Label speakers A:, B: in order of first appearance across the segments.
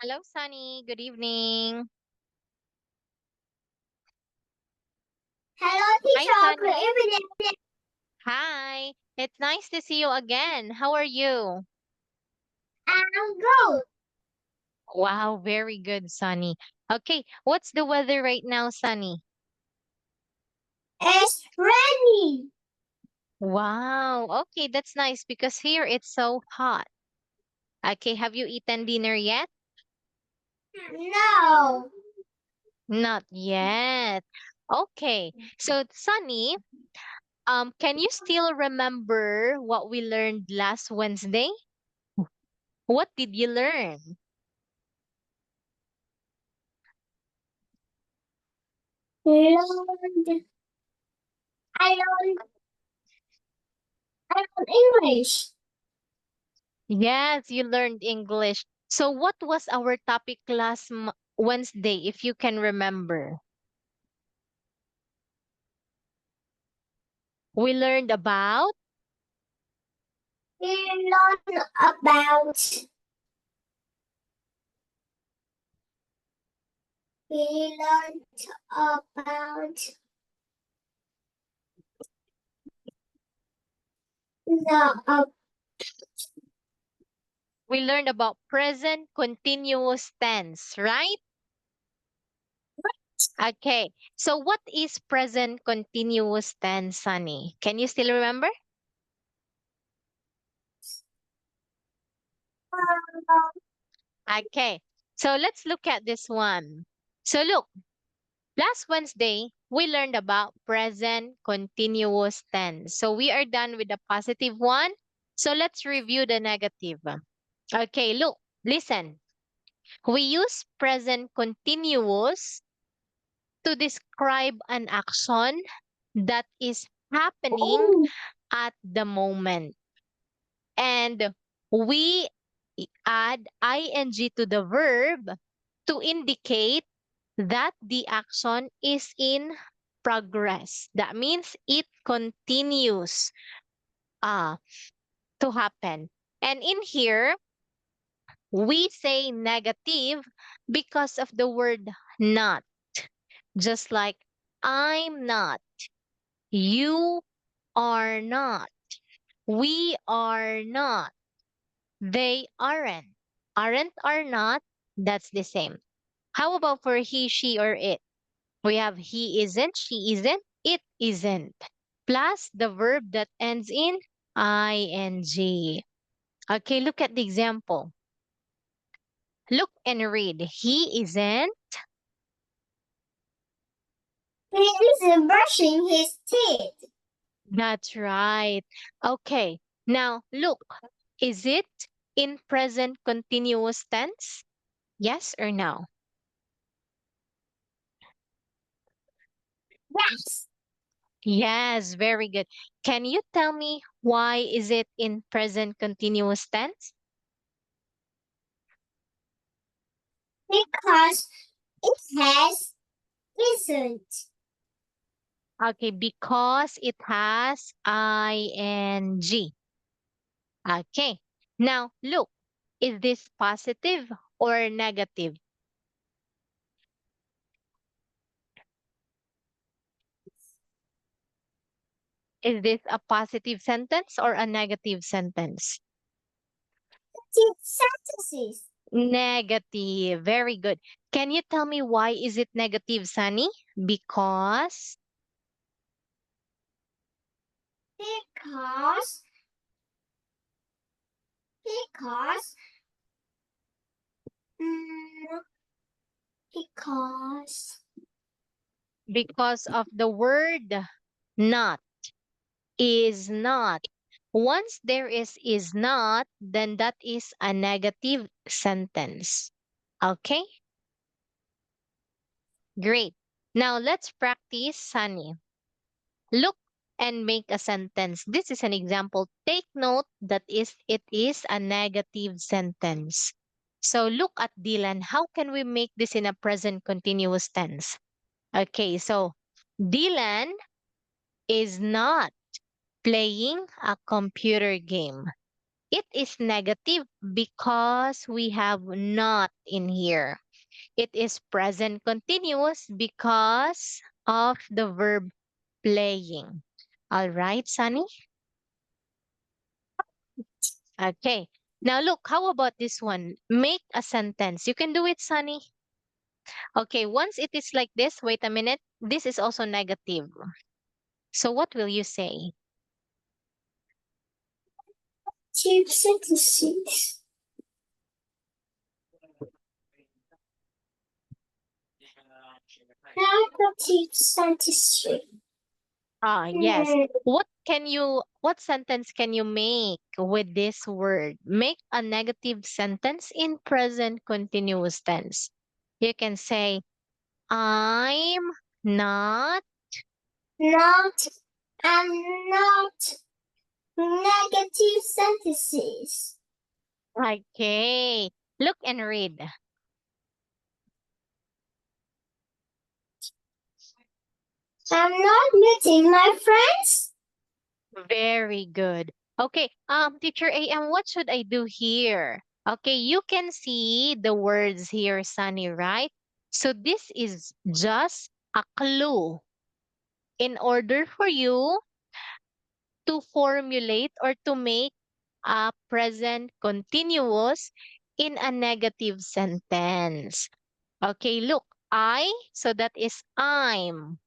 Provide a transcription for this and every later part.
A: Hello, Sunny. Good evening.
B: Hello,
A: Hi,
B: teacher. Good
A: Sunny.
B: evening.
A: Hi. It's nice to see you again. How are you?
B: I'm good.
A: Wow, very good, Sunny. Okay, what's the weather right now, Sunny?
B: It's ready.
A: Wow. Okay, that's nice because here it's so hot. Okay, have you eaten dinner yet?
B: No.
A: Not yet. Okay. So, Sunny, can you still remember what we learned last Wednesday? What did you learn?
B: Learned. I learned. I learned English.
A: Yes, you learned English. So what was our topic last Wednesday, if you can remember? We learned about,
B: We learned about. We learned about the.
A: we learned about present continuous tense, right? Okay. So what is present continuous tense, Sunny? Can you still remember? Okay. So let's look at this one. So look, last Wednesday, we learned about present continuous tense. So we are done with the positive one. So let's review the negative. Okay, look, listen. We use present continuous to describe an action that is happening
B: Oh.
A: at the moment. And we add ing to the verb to indicate that the action is in progress. That means it continues uh, to happen. And in here, we say negative because of the word not. Just like I'm not, you are not, we are not, they aren't. Aren't are not, that's the same. How about for he, she, or it? We have he isn't, she isn't, it isn't. Plus the verb that ends in ing. Okay, look at the example. Look and read. He isn't.
B: He is brushing his teeth.
A: That's right. Okay. Now, look. Is it in present continuous tense? Yes or no?
B: Yes.
A: Yes, very good. Can you tell me why is it in present continuous tense?
B: Because it has isn't.
A: Okay, because it has ing. Okay. Now, look. Is this positive or negative? Is this a positive sentence or a negative sentence?
B: Sentences.
A: Negative. Very good. Can you tell me why is it negative, Sunny? Because
B: Because. Because. Mm, because.
A: because of the word not, is not. Once there is not, then that is a negative sentence. Okay? Great. Now let's practice, Sunny. Look and make a sentence. This is an example. Take note that it is a negative sentence. So look at Dylan. How can we make this in a present continuous tense? Okay, so Dylan is not playing a computer game. It is negative because we have not in here. It is present continuous because of the verb playing. All right, Sunny? Okay. Now look, how about this one? Make a sentence. You can do it, Sunny. Okay, once it is like this, wait a minute. This is also negative. So what will you say?
B: Two sentences. Negative sentences.
A: Yes. What sentence can you make with this word? Make a negative sentence in present continuous tense. You can say, I'm not.
B: Not and not negative sentences.
A: Okay. Look and read.
B: I'm not meeting my friends.
A: Very good. Okay, teacher AM, what should I do here? Okay, you can see the words here, Sunny, right? So this is just a clue in order for you to formulate or to make a present continuous in a negative sentence. Okay, look, so that is I'm.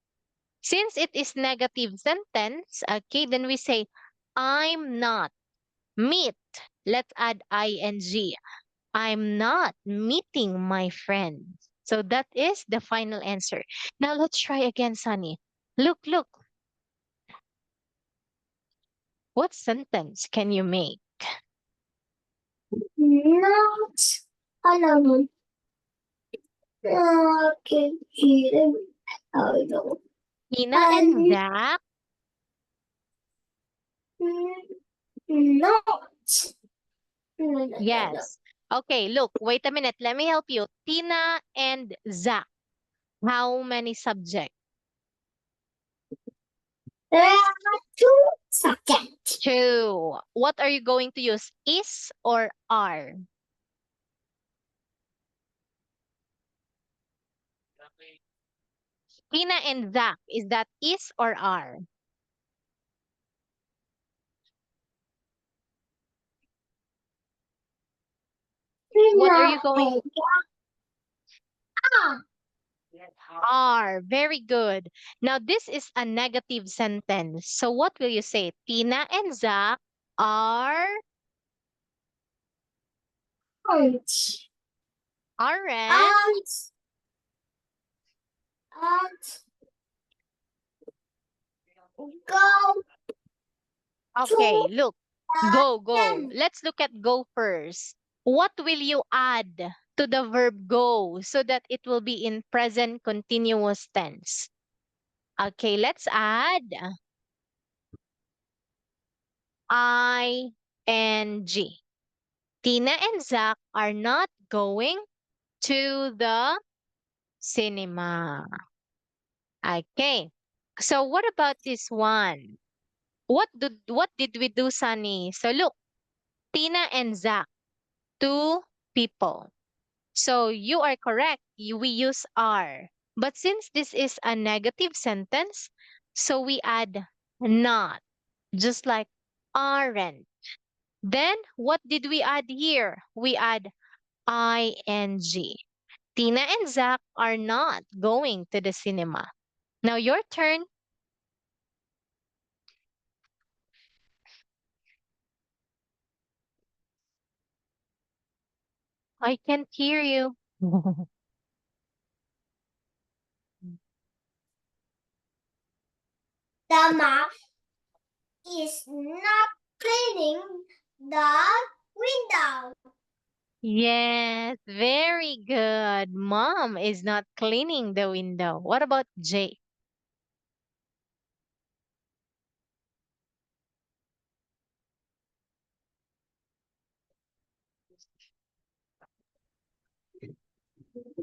A: Since it is negative sentence, okay, then we say, I'm not meet. Let's add ing. I'm not meeting my friend. So that is the final answer. Now let's try again, Sunny. Look, look. What sentence can you make?
B: Not alone. Okay, hello.
A: Tina and Zach?
B: Not. No.
A: Yes. Okay, look, wait a minute. Let me help you. Tina and Zach. How many subjects?
B: There are two subjects.
A: Two. What are you going to use? Is or are? Tina and Zach, is that is or are? What are you going? Are. Very good. Now, this is a negative sentence. So, what will you say? Tina and Zach are,
B: Aren't.
A: aren't.
B: Aren't. Go
A: Okay,
B: to
A: look. Go, go.
B: them.
A: Let's look at go first. What will you add to the verb go so that it will be in present continuous tense? Okay, let's add ing. Tina and Zach are not going to the cinema. Okay. So what about this one? What did we do, Sunny? So look, Tina and Zach, two people. So you are correct. We use are. But since this is a negative sentence, so we add not, just like aren't. Then what did we add here? We add ing. Tina and Zach are not going to the cinema. Now your turn. I can't hear you.
B: The mom is not cleaning the window.
A: Yes, very good. Mom is not cleaning the window. What about Jay?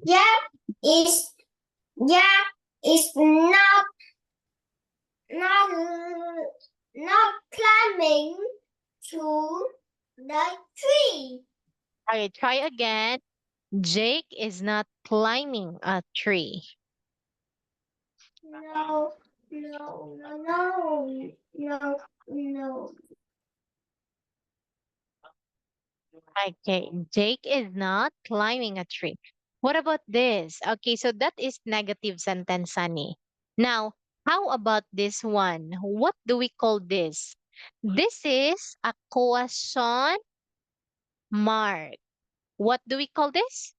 B: Jack is Jack is not not climbing to the tree.
A: Okay, try again. Jake is not climbing a tree.
B: No, no, no, no, no, no.
A: Okay, Jake is not climbing a tree. What about this? Okay, so that is negative sentence, Sunny. Now, how about this one? What do we call this? This is a question mark. What do we call this?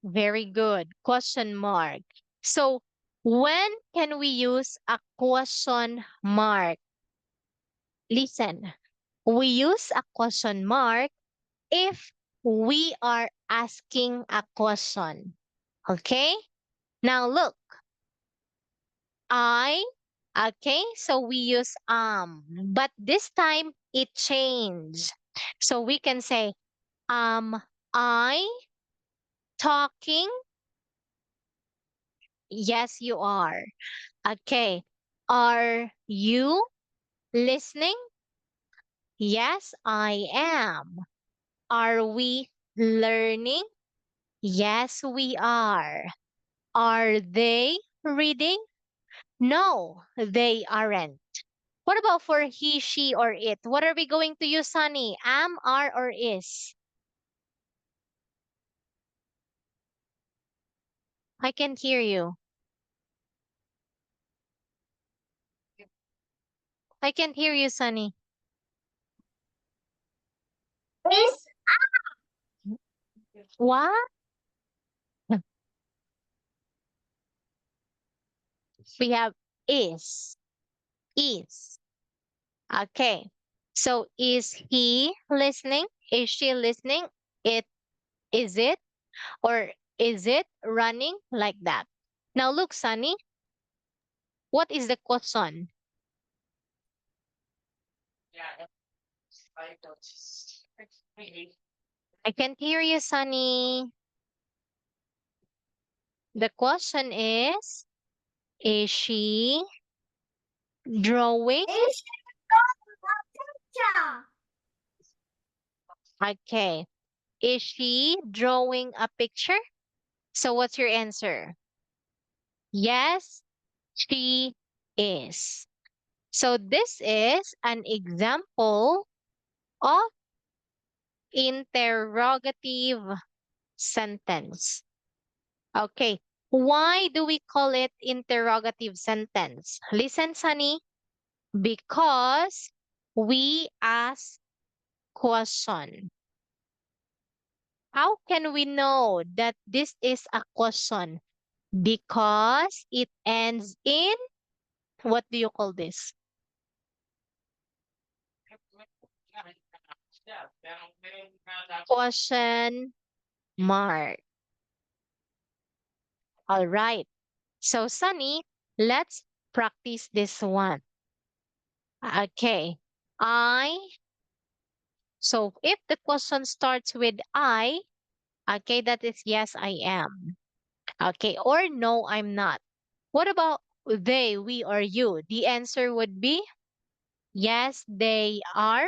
A: Very good. Question mark. So, when can we use a question mark? Listen, we use a question mark if we are asking a question. Okay? Now look, I, okay, so we use but this time it changed. So we can say, I talking? Yes, you are. Okay. Are you listening? Yes, I am. Are we learning? Yes, we are. Are they reading? No, they aren't. What about for he, she, or it? What are we going to use, Sunny? Am, are, or is? I can't hear you. I can't hear you, Sunny.
B: Is
A: What? We have is. Is. Okay. So is he listening? Is she listening? It is it? Or is it running like that? Now look, Sunny, what is the question? I can't hear you, Sunny. The question is she drawing?
B: is a picture.
A: Okay. Is she drawing a picture? So what's your answer? Yes, she is. So this is an example of interrogative sentence. Okay. Why do we call it interrogative sentence? Listen, Sunny. Because we ask question. How can we know that this is a question? Because it ends in, what do you call this? Question mark. All right. So, Sunny, let's practice this one. Okay. I, so if the question starts with I, okay, that is yes, I am. Okay. Or no, I'm not. What about they, we, or you? The answer would be yes, they are.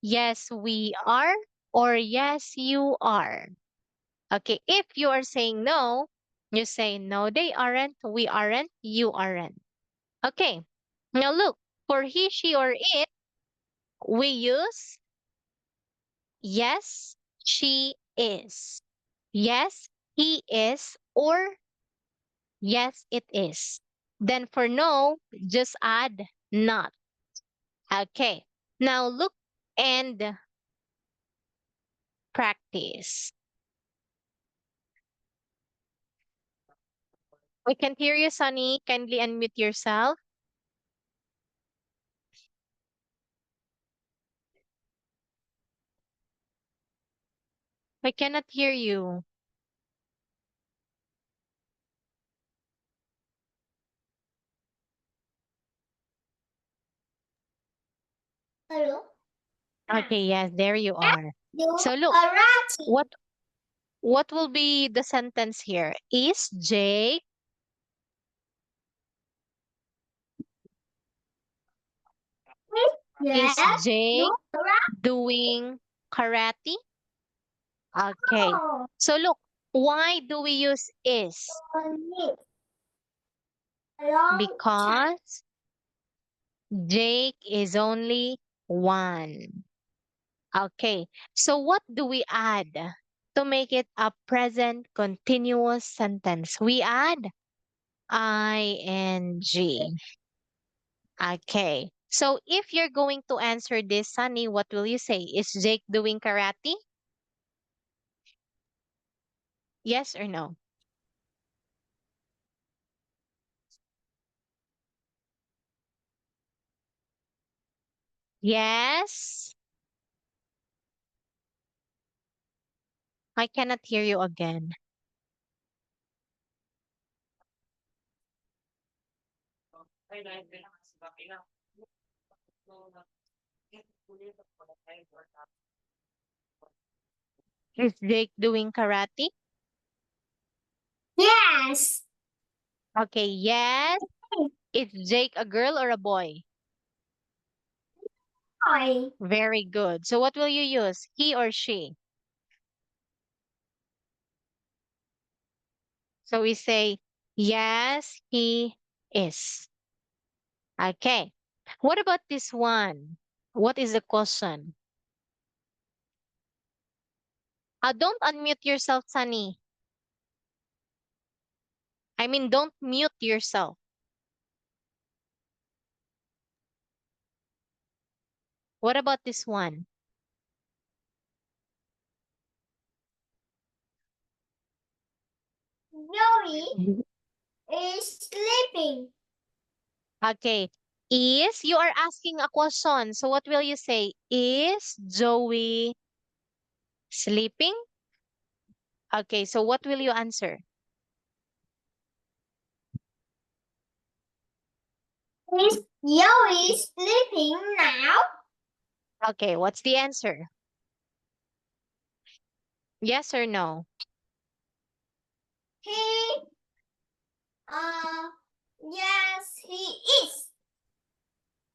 A: Yes, we are. Or yes, you are. Okay. If you are saying no, you say no, they aren't, we aren't, you aren't. Okay. Now look, for he, she, or it, we use yes, she is. Yes, he is. Or yes, it is. Then for no, just add not. Okay. Now look and practice. We can hear you, Sunny. Kindly unmute yourself. I cannot hear you.
B: Hello?
A: Okay, yes, there you are.
B: You
A: So look,
B: are writing.
A: what will be the sentence here? Is Jake
B: Yes.
A: Is Jake
B: No.
A: doing karate? Okay.
B: No.
A: So look, why do we use is?
B: Only a long time.
A: Because Jake is only one. Okay. So what do we add to make it a present continuous sentence? We add ing. Okay. So if you're going to answer this, Sunny, what will you say? Is Jake doing karate? Yes or no? Yes. I cannot hear you again. Is Jake doing karate?
B: Yes.
A: Okay, yes. Is Jake a girl or a boy?
B: Boy.
A: Very good. So what will you use? He or she? So we say, yes, he is. Okay. What about this one? What is the question? Don't unmute yourself, Sunny. I mean, don't mute yourself. What about this one?
B: Joey is sleeping.
A: Okay. Is, you are asking a question. So what will you say? Is Joey sleeping? Okay, so what will you answer?
B: Is Joey sleeping now?
A: Okay, what's the answer? Yes or no?
B: He, uh, yes, he is.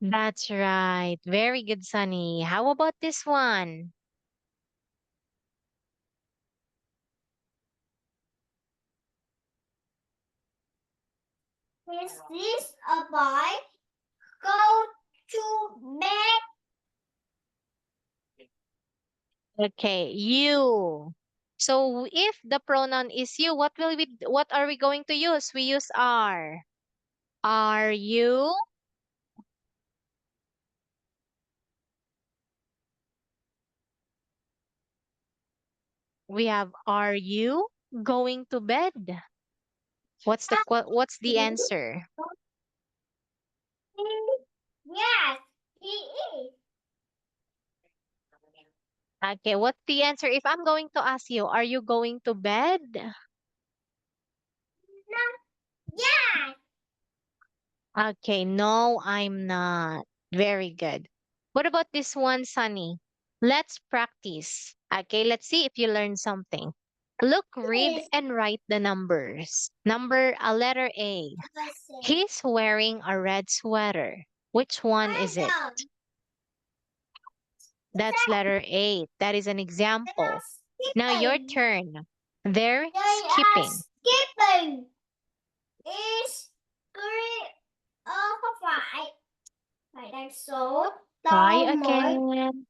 A: That's right. Very good, Sunny. How about this one?
B: Is this a boy? Go to bed.
A: Okay, you. So if the pronoun is you, what are we going to use? We use are. Are you? We have are you going to bed? What's the answer?
B: Yes, he is.
A: Okay, what's the answer? If I'm going to ask you, are you going to bed?
B: Yes.
A: Okay, no, I'm not. Very good. What about this one, Sunny? Let's practice. Okay, let's see if you learned something. Look, read,
B: Yes.
A: and write the numbers. Number a letter A. He's wearing a red sweater. Which one is it? That's letter A. That is an example. Now your
B: Skipping.
A: turn. They're
B: They are
A: skipping.
B: skipping. Is three of five. Right, that's so.
A: Try
B: More.
A: again.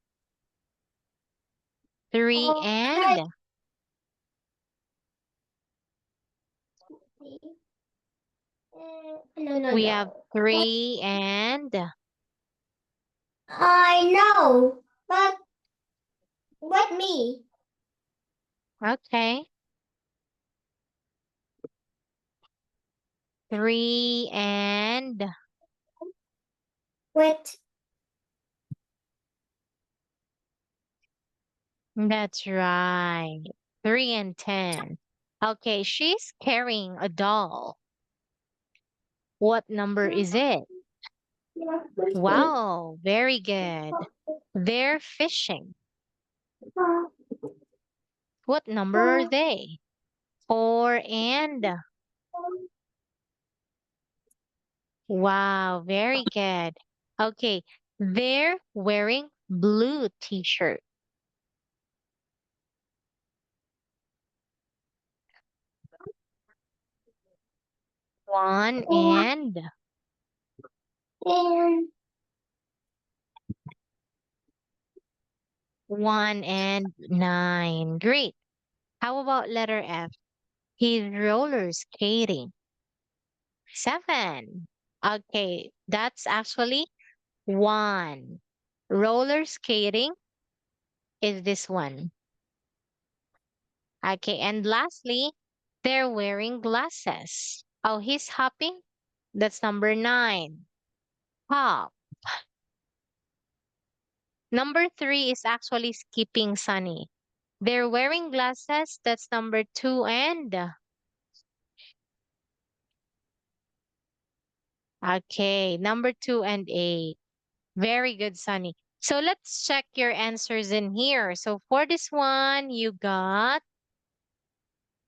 A: Three
B: Okay.
A: and
B: No,
A: we have
B: no.
A: three and
B: I know, but what me?
A: okay. Three and
B: What?
A: that's right. 3 and 10. Okay, she's carrying a doll. What number is it? Wow, very good. They're fishing. What number are they? 4 and wow, very good. Okay, They're wearing blue t-shirt. One and
B: And
A: 9. Great. How about letter F? He's roller skating. 7. Okay, that's actually 1. Roller skating is this one. Okay, and lastly, they're wearing glasses. Oh, he's hopping? That's number 9. Hop. Number 3 is actually skipping Sunny. They're wearing glasses. That's number 2 and okay, number 2 and 8. Very good, Sunny. So let's check your answers in here. So for this one, you got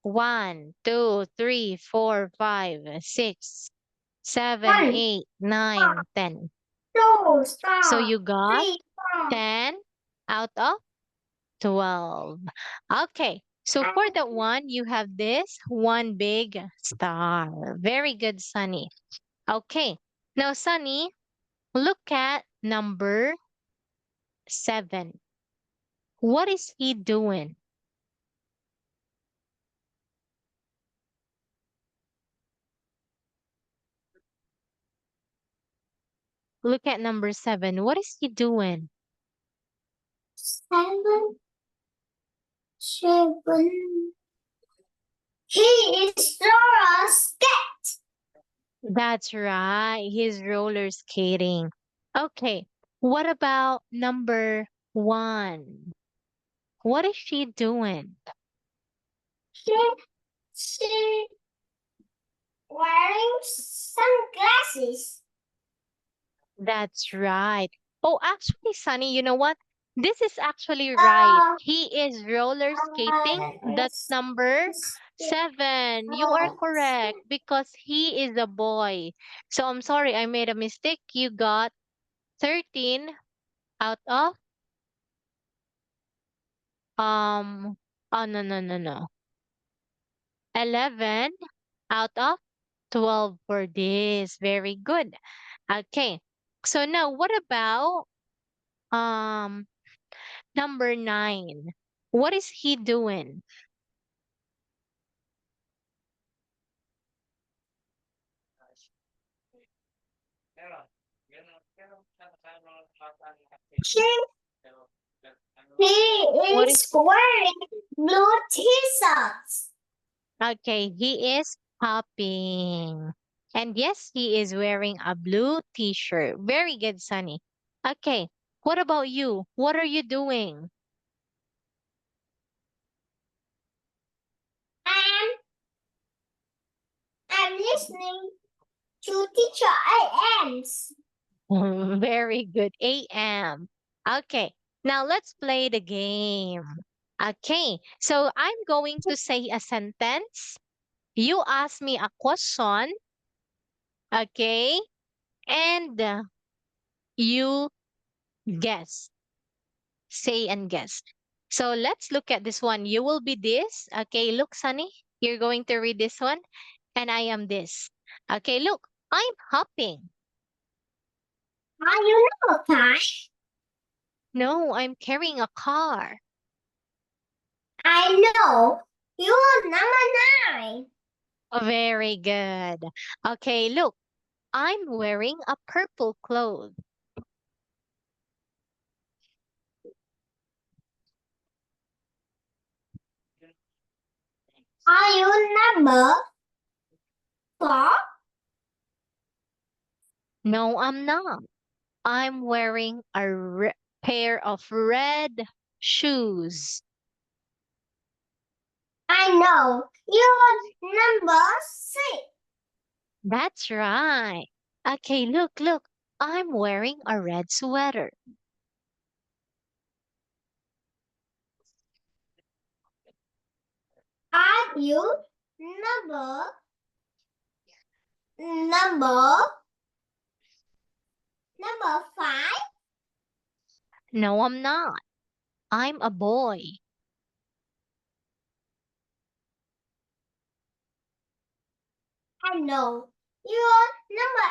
A: 1, 2, 3, 4, 5, 6, 7,
B: 1,
A: 8, 9, 10.
B: 2,
A: So
B: star,
A: you got
B: 3, 4.
A: 10 out of 12. Okay. So for that one, you have this one big star. Very good, Sunny. Okay. Now, Sunny, look at number 7. What is he doing? Look at number 7. What is he doing?
B: 7, 7. He is roller skate.
A: That's right. He's roller skating. Okay. What about number 1? What is she doing?
B: She wearing sunglasses.
A: That's right. Oh, actually, Sunny, you know what? This is actually right. He is roller skating. That's
B: Yes.
A: number 7. You are correct because he is a boy. So I'm sorry, I made a mistake. You got 13 out of um oh no. 11 out of 12 for this. Very good. Okay. So now what about um number 9? What is he doing?
B: She, he
A: What is
B: is wearing blue t-shirts.
A: okay? He is hopping. And yes, he is wearing a blue t-shirt. Very good, Sunny. Okay. What about you? What are you doing?
B: I'm listening to teacher AMs.
A: Very good. AM. Okay. Now let's play the game. Okay. So I'm going to say a sentence. You ask me a question. Okay. And you guess. Say and guess. So let's look at this one. You will be this. Okay. Look, Sunny. You're going to read this one. And I am this. Okay. Look. I'm hopping.
B: Are you know, Kai?
A: No, I'm carrying a car.
B: I know. You're number 9.
A: Very good. Okay, look, I'm wearing a purple cloth.
B: Are you number 4?
A: No, I'm not. I'm wearing a pair of red shoes.
B: I know. You're number 6.
A: That's right. Okay, look. I'm wearing a red sweater.
B: Are you number number 5?
A: No, I'm not. I'm a boy.
B: I know. You're number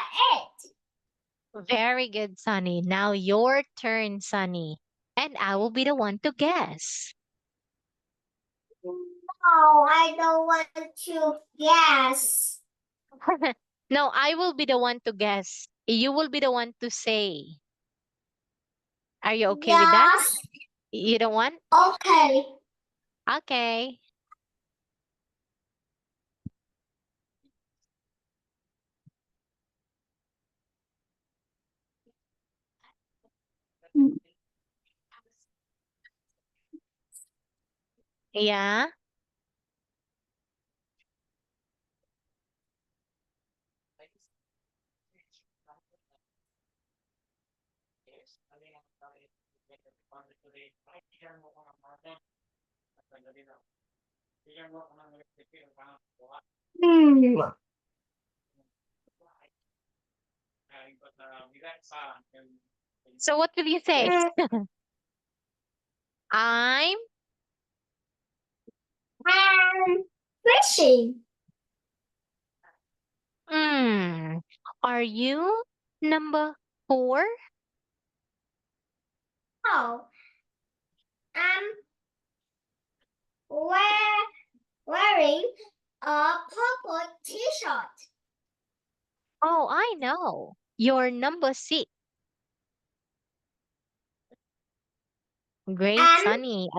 B: 8.
A: Very good, Sunny. Now your turn, Sunny. And I will be the one to guess.
B: No, I don't want to guess.
A: No, I will be the one to guess. You will be the one to say. Are you okay with that?
B: Yes.
A: You don't want?
B: Okay.
A: Okay. Yeah.
B: Hmm.
A: So what will you say? I'm
B: I'm fishing.
A: mm, are you number 4?
B: No, I'm wearing a purple t-shirt.
A: Oh, I know. You're number 6. Great,
B: And
A: Sunny.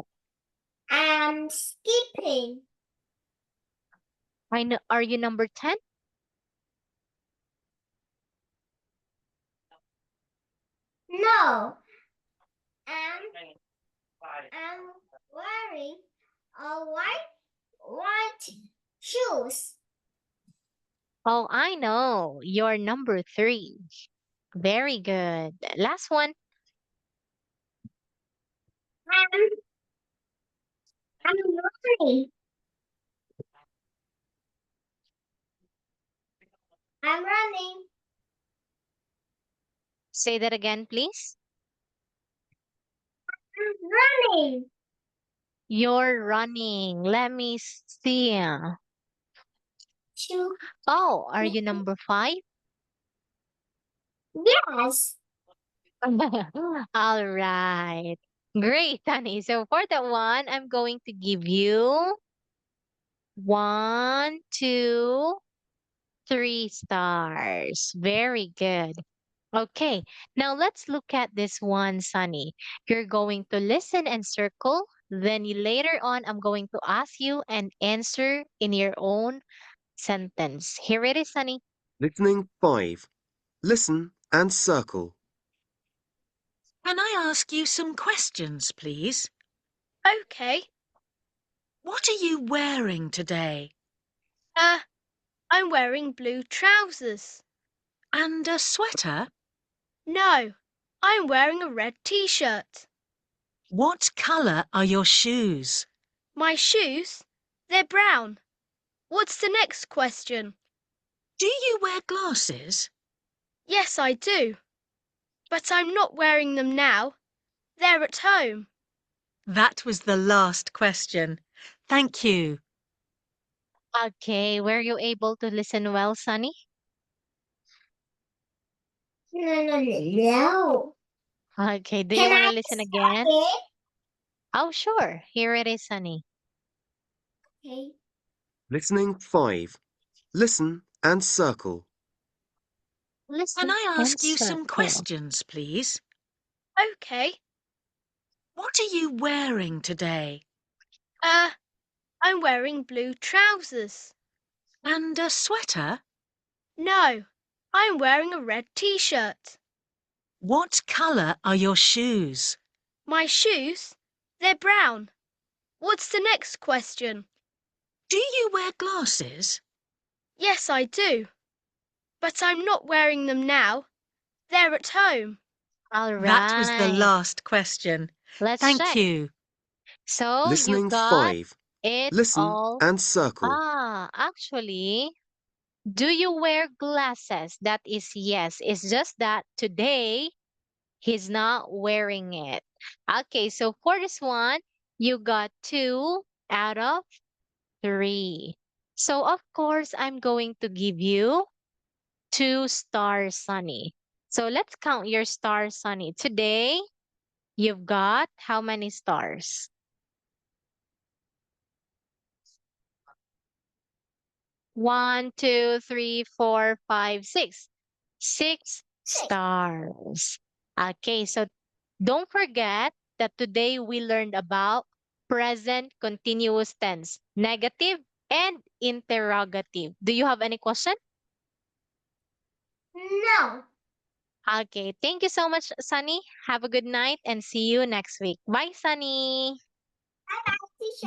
B: I'm skipping.
A: I know. Are you number 10?
B: No, I'm wearing a white shoes.
A: Oh, I know. You're number 3. Very good. Last one.
B: I'm I'm running. I'm running.
A: Say that again, please.
B: I'm running.
A: You're running. Let me see.
B: To
A: Oh, are you number 5?
B: yes.
A: All right. Great, Honey. So for that one, I'm going to give you 1, 2, 3 stars. Very good. Okay, now let's look at this one, Sunny. You're going to listen and circle. Then later on, I'm going to ask you and answer in your own sentence. Here it is, Sunny.
C: Listening 5. Listen and circle.
D: Can I ask you some questions, please?
E: Okay.
D: What are you wearing today?
E: Uh, I'm wearing blue trousers.
D: And a sweater?
E: No, I'm wearing a red t-shirt.
D: What colour are your shoes?
E: My shoes? They're brown. What's the next question?
D: Do you wear glasses?
E: Yes, I do. But I'm not wearing them now. They're at home.
D: That was the last question. Thank you.
A: Okay, were you able to listen well, Sunny?
B: No.
A: Okay, do you
B: Can
A: want to
B: I
A: listen
B: start
A: again?
B: it?
A: Oh, sure. Here it is, Sunny.
B: Okay.
C: Listening 5. Listen and circle.
D: Can
A: Listen
D: I
A: and
D: ask you some
A: circle.
D: questions, please?
E: Okay.
D: What are you wearing today?
E: Uh, I'm wearing blue trousers.
D: And a sweater?
E: No, I'm wearing a red t-shirt.
D: What colour are your shoes?
E: My shoes? They're brown. What's the next question?
D: Do you wear glasses?
E: Yes, I do. But I'm not wearing them now. They're at home.
A: All
D: That was the
A: right.
D: last question.
A: Let's
D: Thank
A: check.
D: you.
A: So you
C: Listening
A: got
C: 5.
A: it
C: Listen
A: all.
C: and circle.
A: Actually, do you wear glasses? That is yes. It's just that today he's not wearing it. Okay, so for this one, you got 2 out of 3. So of course, I'm going to give you 2 stars, Sunny. So let's count your stars, Sunny. Today, you've got how many stars? 1, 2, 3, 4, 5, 6. 6 stars. Okay, so don't forget that today we learned about present continuous tense, negative and interrogative. Do you have any question?
B: No.
A: Okay, thank you so much, Sunny. Have a good night and see you next week. Bye, Sunny.
B: Bye-bye, teacher.